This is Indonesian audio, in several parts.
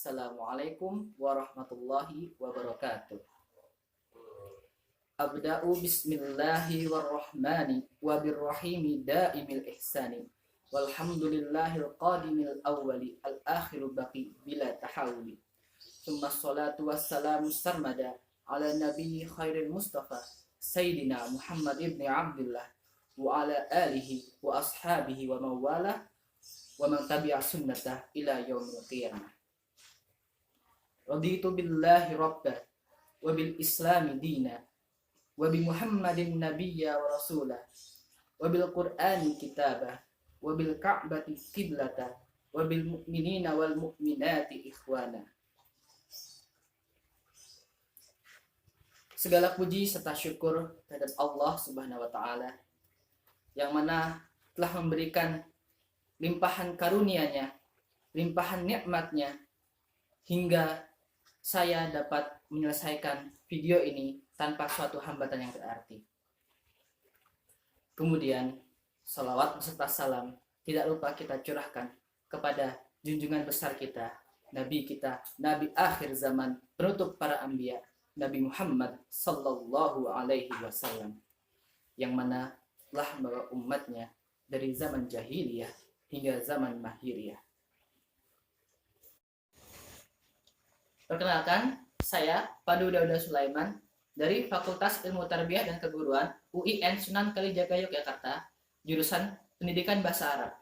Assalamualaikum warahmatullahi wabarakatuh. Abda'u bismillahi warrahmani wabirrahimi daimil ihsani walhamdulillahil qadimil awwali al-akhiru baqi bila tahawuli. Thumma salatu wassalamu sarmada ala nabi khairil mustafa Sayyidina Muhammad ibn Abdullah wa ala alihi wa ashabihi wa mawalah wa man tabi'a sunnatah ila yaumil qiyamah. Raditu billahi rabba wa bil islami dina wa bi Muhammadin nabiyya wa rasulah wa bil Qur'ani kitabah wa bil Ka'bati qiblata wa bil mu'minina wal mu'minati ikhwana. Segala puji serta syukur terhadap Allah Subhanahu wa taala yang mana telah memberikan limpahan karunia-Nya, limpahan nikmat-Nya hingga saya dapat menyelesaikan video ini tanpa suatu hambatan yang berarti. Kemudian, salawat beserta salam tidak lupa kita curahkan kepada junjungan besar kita, Nabi akhir zaman, penutup para anbiya, Nabi Muhammad sallallahu alaihi wasallam, yang mana telah membawa umatnya dari zaman jahiliyah hingga zaman mahiriyah. Perkenalkan, saya Padu Dauda Sulaiman dari Fakultas Ilmu Tarbiyah dan Keguruan UIN Sunan Kalijaga Yogyakarta, jurusan Pendidikan Bahasa Arab.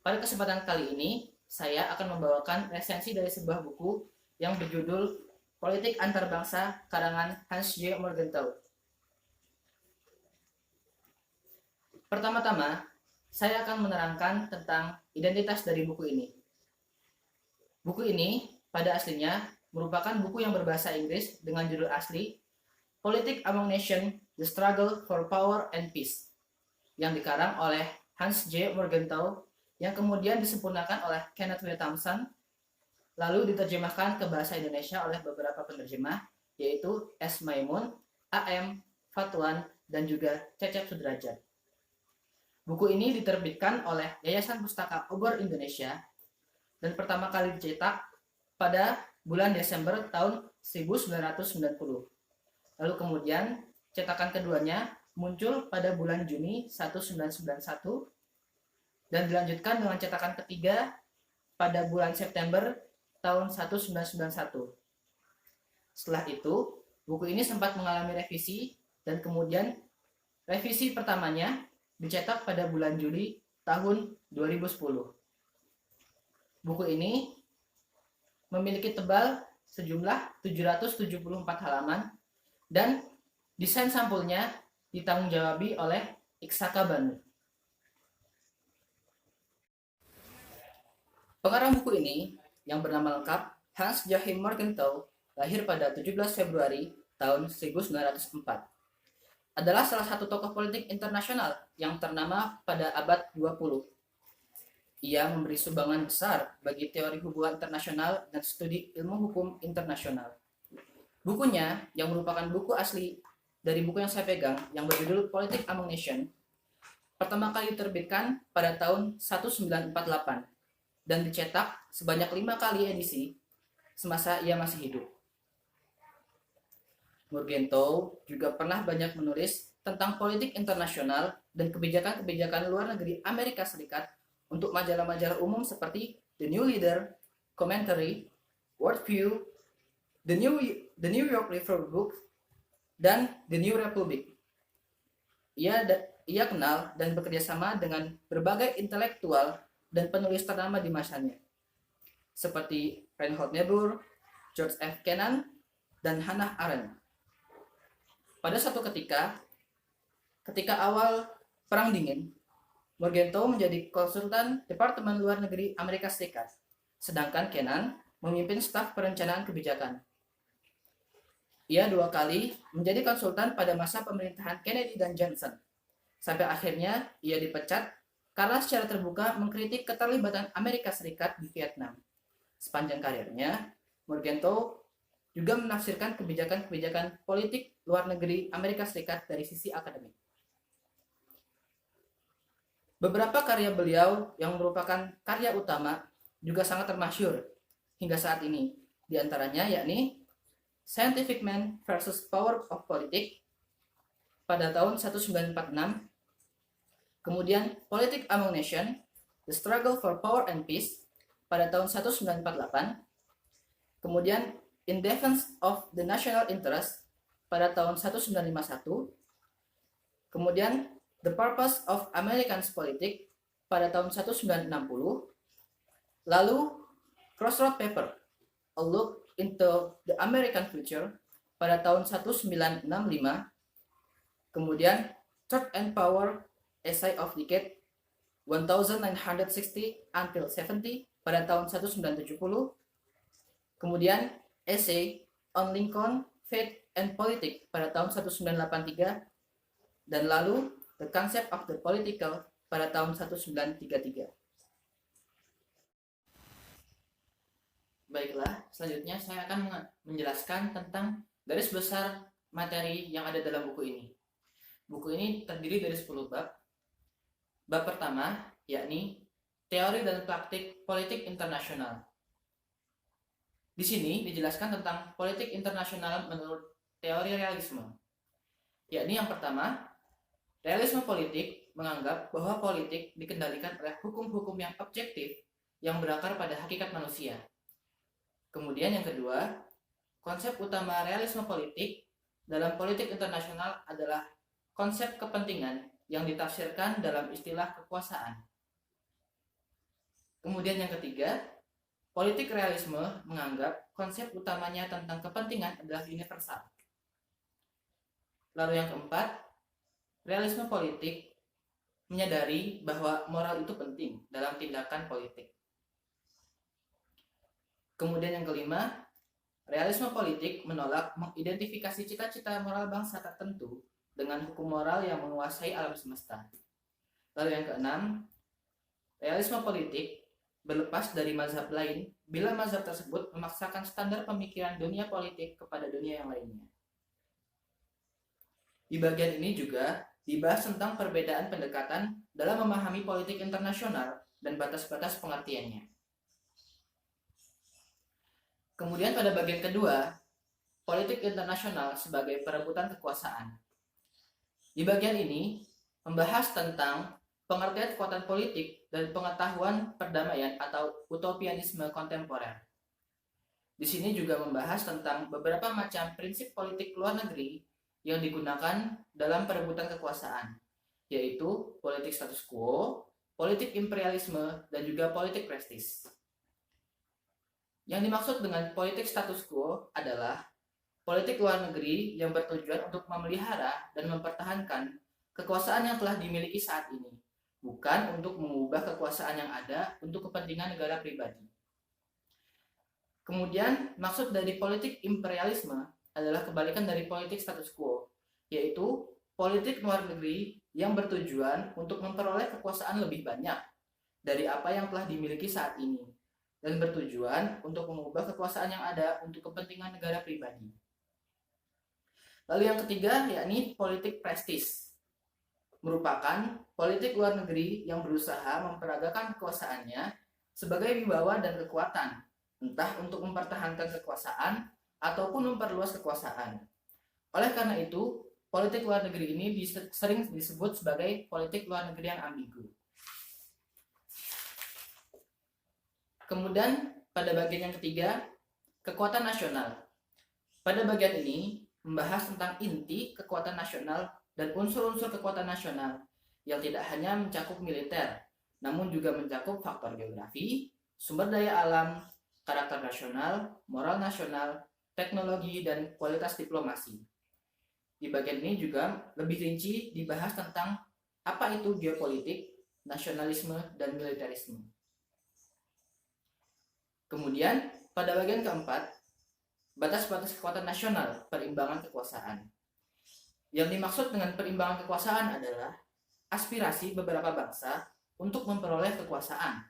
Pada kesempatan kali ini, saya akan membawakan resensi dari sebuah buku yang berjudul Politik Antarbangsa karangan Hans J. Morgenthau. Pertama-tama, saya akan menerangkan tentang identitas dari buku ini. Buku ini pada aslinya merupakan buku yang berbahasa Inggris dengan judul asli Politics Among Nations: The Struggle for Power and Peace, yang dikarang oleh Hans J. Morgenthau, yang kemudian disempurnakan oleh Kenneth W. Thompson, lalu diterjemahkan ke bahasa Indonesia oleh beberapa penerjemah, yaitu S. Maimun, A.M. Fatwan, dan juga Cecep Sudrajat. Buku ini diterbitkan oleh Yayasan Pustaka Obor Indonesia dan pertama kali dicetak pada bulan Desember tahun 1990. Lalu kemudian cetakan keduanya muncul pada bulan Juni 1991 dan dilanjutkan dengan cetakan ketiga pada bulan September tahun 1991. Setelah itu, buku ini sempat mengalami revisi dan kemudian revisi pertamanya dicetak pada bulan Juli tahun 2010. Buku ini memiliki tebal sejumlah 774 halaman dan desain sampulnya ditanggung-jawabi oleh Iksaka Banu. Pengarang buku ini yang bernama lengkap Hans Joachim Morgenthau lahir pada 17 Februari tahun 1904. Adalah salah satu tokoh politik internasional yang ternama pada abad 20. Ia memberi sumbangan besar bagi teori hubungan internasional dan studi ilmu hukum internasional. Bukunya, yang merupakan buku asli dari buku yang saya pegang, yang berjudul Politics Among Nations, pertama kali diterbitkan pada tahun 1948 dan dicetak sebanyak 5 kali edisi semasa ia masih hidup. Morgenthau juga pernah banyak menulis tentang politik internasional dan kebijakan-kebijakan luar negeri Amerika Serikat untuk majalah-majalah umum seperti The New Leader, Commentary, Worldview, The New York Review Book, dan The New Republic. Ia kenal dan bekerja sama dengan berbagai intelektual dan penulis ternama di masanya, seperti Reinhold Niebuhr, George F. Kennan, dan Hannah Arendt. Pada suatu ketika awal Perang Dingin, Morgenthau menjadi konsultan Departemen Luar Negeri Amerika Serikat, sedangkan Kennan memimpin staf perencanaan kebijakan. Ia 2 kali menjadi konsultan pada masa pemerintahan Kennedy dan Johnson, sampai akhirnya ia dipecat karena secara terbuka mengkritik keterlibatan Amerika Serikat di Vietnam. Sepanjang karirnya, Morgenthau juga menafsirkan kebijakan-kebijakan politik luar negeri Amerika Serikat dari sisi akademik. Beberapa karya beliau yang merupakan karya utama juga sangat termasyhur, hingga saat ini. Di antaranya yakni Scientific Man versus Power of Politics pada tahun 1946, kemudian Politics Among Nations, The Struggle for Power and Peace pada tahun 1948, kemudian In Defense of the National Interest pada tahun 1951, kemudian The Purpose of American Politics pada tahun 1960, lalu Crossroad Paper, A Look into the American Future pada tahun 1965, kemudian Truth and Power, Essay of Decade 1960 until 70 pada tahun 1970, kemudian Essay on Lincoln, Faith and Politics pada tahun 1983, dan lalu The Concept of the Political pada tahun 1933. Baiklah, selanjutnya saya akan menjelaskan tentang garis besar materi yang ada dalam buku ini. Buku ini terdiri dari 10 bab. Bab pertama yakni teori dan praktik politik internasional. Di sini dijelaskan tentang politik internasional menurut teori realisme. Yakni yang pertama, realisme politik menganggap bahwa politik dikendalikan oleh hukum-hukum yang objektif yang berakar pada hakikat manusia. Kemudian yang kedua, konsep utama realisme politik dalam politik internasional adalah konsep kepentingan yang ditafsirkan dalam istilah kekuasaan. Kemudian yang ketiga, politik realisme menganggap konsep utamanya tentang kepentingan adalah universal. Lalu yang keempat, realisme politik menyadari bahwa moral itu penting dalam tindakan politik. Kemudian yang kelima, realisme politik menolak mengidentifikasi cita-cita moral bangsa tertentu dengan hukum moral yang menguasai alam semesta. Lalu yang keenam, realisme politik berlepas dari mazhab lain bila mazhab tersebut memaksakan standar pemikiran dunia politik kepada dunia yang lainnya. Di bagian ini juga dibahas tentang perbedaan pendekatan dalam memahami politik internasional dan batas-batas pengertiannya. Kemudian pada bagian kedua, politik internasional sebagai perebutan kekuasaan. Di bagian ini membahas tentang pengertian kekuatan politik dan pengetahuan perdamaian atau utopianisme kontemporer. Di sini juga membahas tentang beberapa macam prinsip politik luar negeri yang digunakan dalam perebutan kekuasaan, yaitu politik status quo, politik imperialisme, dan juga politik prestis. Yang dimaksud dengan politik status quo adalah politik luar negeri yang bertujuan untuk memelihara dan mempertahankan kekuasaan yang telah dimiliki saat ini, bukan untuk mengubah kekuasaan yang ada untuk kepentingan negara pribadi. Kemudian, maksud dari politik imperialisme adalah kebalikan dari politik status quo, yaitu politik luar negeri yang bertujuan untuk memperoleh kekuasaan lebih banyak dari apa yang telah dimiliki saat ini, dan bertujuan untuk mengubah kekuasaan yang ada untuk kepentingan negara pribadi. Lalu yang ketiga, yakni politik prestis, merupakan politik luar negeri yang berusaha memperagakan kekuasaannya sebagai wibawa dan kekuatan, entah untuk mempertahankan kekuasaan ataupun memperluas kekuasaan. Oleh karena itu, politik luar negeri ini sering disebut sebagai politik luar negeri yang ambigu. Kemudian pada bagian yang ketiga, kekuatan nasional. Pada bagian ini membahas tentang inti kekuatan nasional dan unsur-unsur kekuatan nasional yang tidak hanya mencakup militer, namun juga mencakup faktor geografi, sumber daya alam, karakter nasional, moral nasional, teknologi, dan kualitas diplomasi. Di bagian ini juga lebih rinci dibahas tentang apa itu geopolitik, nasionalisme, dan militerisme. Kemudian, pada bagian keempat, batas-batas kekuatan nasional, perimbangan kekuasaan. Yang dimaksud dengan perimbangan kekuasaan adalah aspirasi beberapa bangsa untuk memperoleh kekuasaan.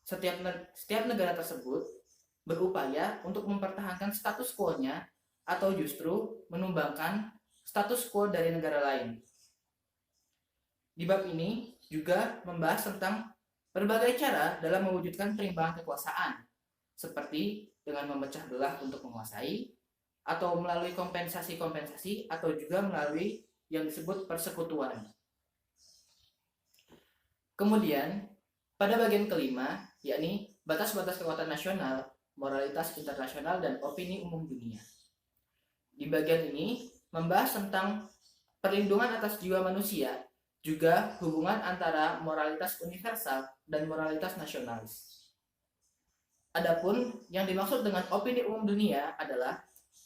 Setiap negara tersebut berupaya untuk mempertahankan status quo-nya atau justru menumbangkan status quo dari negara lain. Di bab ini juga membahas tentang berbagai cara dalam mewujudkan perimbangan kekuasaan, seperti dengan memecah belah untuk menguasai, atau melalui kompensasi-kompensasi, atau juga melalui yang disebut persekutuan. Kemudian, pada bagian kelima, yakni batas-batas kekuatan nasional, moralitas internasional, dan opini umum dunia. Di bagian ini, membahas tentang perlindungan atas jiwa manusia, juga hubungan antara moralitas universal dan moralitas nasionalis. Adapun yang dimaksud dengan opini umum dunia adalah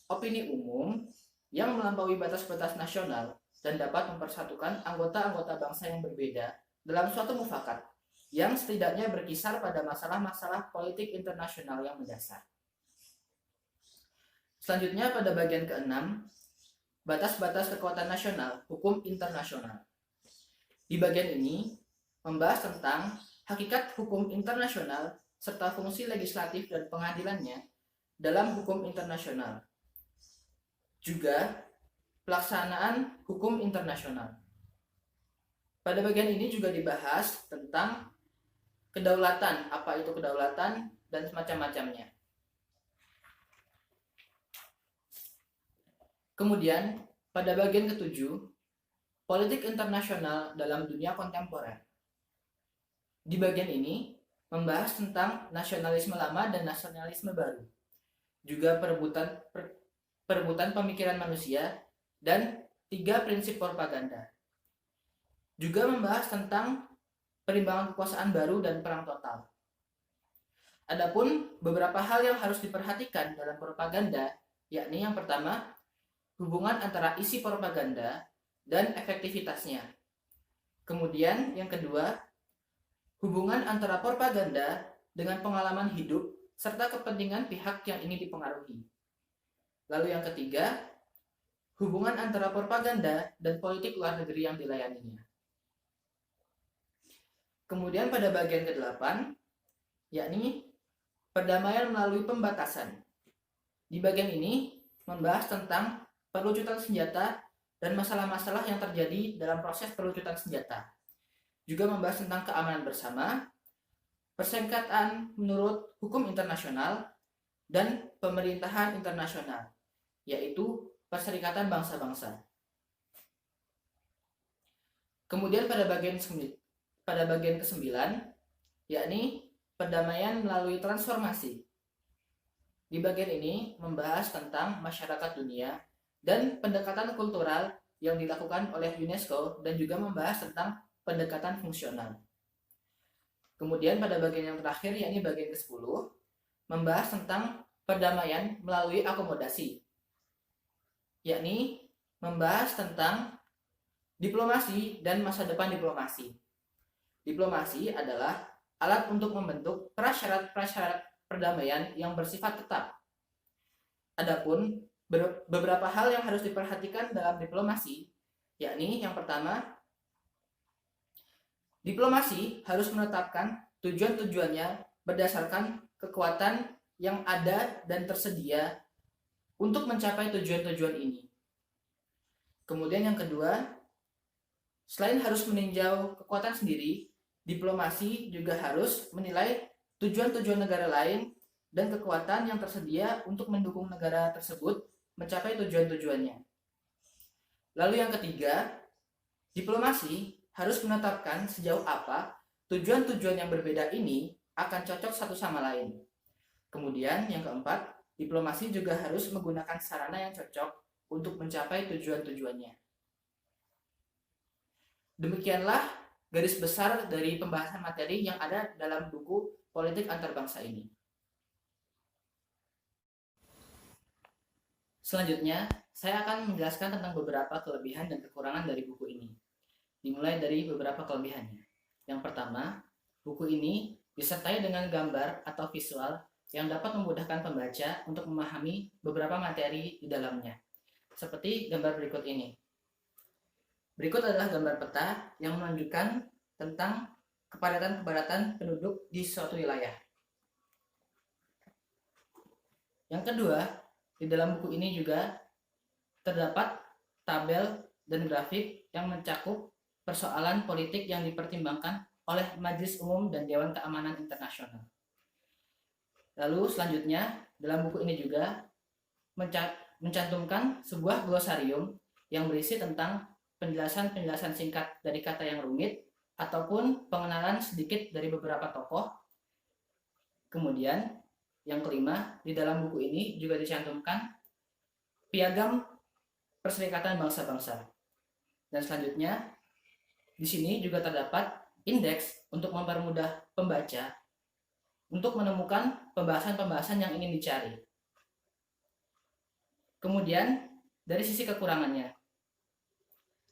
opini umum yang melampaui batas-batas nasional dan dapat mempersatukan anggota-anggota bangsa yang berbeda dalam suatu mufakat yang setidaknya berkisar pada masalah-masalah politik internasional yang mendasar. Selanjutnya pada bagian ke-6, batas-batas kekuatan nasional, hukum internasional. Di bagian ini membahas tentang hakikat hukum internasional serta fungsi legislatif dan pengadilannya dalam hukum internasional. Juga pelaksanaan hukum internasional. Pada bagian ini juga dibahas tentang kedaulatan, apa itu kedaulatan dan semacam-macamnya. Kemudian, pada bagian ke-7, politik internasional dalam dunia kontemporer. Di bagian ini, membahas tentang nasionalisme lama dan nasionalisme baru. Juga perebutan pemikiran manusia dan 3 prinsip propaganda. Juga membahas tentang perimbangan kekuasaan baru dan perang total. Adapun beberapa hal yang harus diperhatikan dalam propaganda, yakni yang pertama, hubungan antara isi propaganda dan efektivitasnya. Kemudian yang kedua, hubungan antara propaganda dengan pengalaman hidup serta kepentingan pihak yang ingin dipengaruhi. Lalu yang ketiga, hubungan antara propaganda dan politik luar negeri yang dilayaninya. Kemudian pada bagian ke-8, yakni perdamaian melalui pembatasan. Di bagian ini membahas tentang perlucutan senjata dan masalah-masalah yang terjadi dalam proses perlucutan senjata. Juga membahas tentang keamanan bersama, persengketaan menurut hukum internasional, dan pemerintahan internasional, yaitu Perserikatan Bangsa-Bangsa. Kemudian pada bagian ke-9, yakni perdamaian melalui transformasi. Di bagian ini membahas tentang masyarakat dunia dan pendekatan kultural yang dilakukan oleh UNESCO dan juga membahas tentang pendekatan fungsional. Kemudian pada bagian yang terakhir, yakni bagian ke-10, membahas tentang perdamaian melalui akomodasi, yakni membahas tentang diplomasi dan masa depan diplomasi. Diplomasi adalah alat untuk membentuk prasyarat-prasyarat perdamaian yang bersifat tetap. Adapun beberapa hal yang harus diperhatikan dalam diplomasi, yakni yang pertama, diplomasi harus menetapkan tujuan-tujuannya berdasarkan kekuatan yang ada dan tersedia untuk mencapai tujuan-tujuan ini. Kemudian yang kedua, selain harus meninjau kekuatan sendiri, diplomasi juga harus menilai tujuan-tujuan negara lain dan kekuatan yang tersedia untuk mendukung negara tersebut mencapai tujuan-tujuannya. Lalu yang ketiga, diplomasi harus menetapkan sejauh apa tujuan-tujuan yang berbeda ini akan cocok satu sama lain. Kemudian yang keempat, diplomasi juga harus menggunakan sarana yang cocok untuk mencapai tujuan-tujuannya. Demikianlah garis besar dari pembahasan materi yang ada dalam buku Politik Antarbangsa ini. Selanjutnya, saya akan menjelaskan tentang beberapa kelebihan dan kekurangan dari buku ini. Dimulai dari beberapa kelebihannya. Yang pertama, buku ini disertai dengan gambar atau visual yang dapat memudahkan pembaca untuk memahami beberapa materi di dalamnya. Seperti gambar berikut ini. Berikut adalah gambar peta yang menunjukkan tentang kepadatan-kepadatan penduduk di suatu wilayah. Yang kedua, di dalam buku ini juga terdapat tabel dan grafik yang mencakup persoalan politik yang dipertimbangkan oleh Majelis Umum dan Dewan Keamanan Internasional. Lalu selanjutnya dalam buku ini juga mencantumkan sebuah glosarium yang berisi tentang penjelasan-penjelasan singkat dari kata yang rumit ataupun pengenalan sedikit dari beberapa tokoh. Kemudian yang kelima, di dalam buku ini juga dicantumkan piagam Perserikatan Bangsa-Bangsa. Dan selanjutnya di sini juga terdapat indeks untuk mempermudah pembaca untuk menemukan pembahasan-pembahasan yang ingin dicari. Kemudian dari sisi kekurangannya,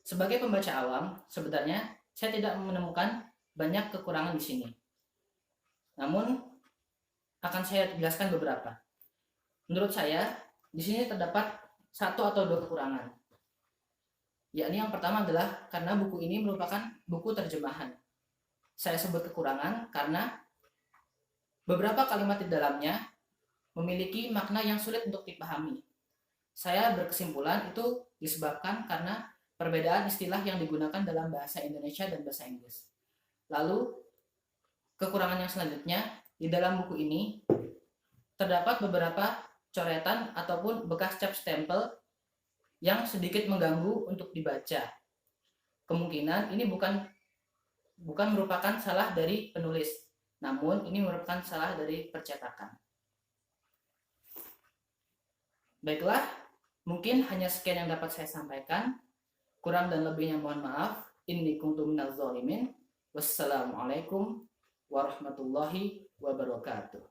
sebagai pembaca awam, sebenarnya saya tidak menemukan banyak kekurangan di sini. Namun akan saya jelaskan beberapa. Menurut saya, di sini terdapat satu atau dua kekurangan. Yakni yang pertama adalah karena buku ini merupakan buku terjemahan. Saya sebut kekurangan karena beberapa kalimat di dalamnya memiliki makna yang sulit untuk dipahami. Saya berkesimpulan itu disebabkan karena perbedaan istilah yang digunakan dalam bahasa Indonesia dan bahasa Inggris. Lalu, kekurangan yang selanjutnya, di dalam buku ini terdapat beberapa coretan ataupun bekas cap stempel yang sedikit mengganggu untuk dibaca. Kemungkinan ini bukan merupakan salah dari penulis, namun ini merupakan salah dari percetakan. Baiklah, mungkin hanya sekian yang dapat saya sampaikan. Kurang dan lebihnya mohon maaf. Inni kuntu minaz zalimin. Wassalamualaikum warahmatullahi wabarakatuh.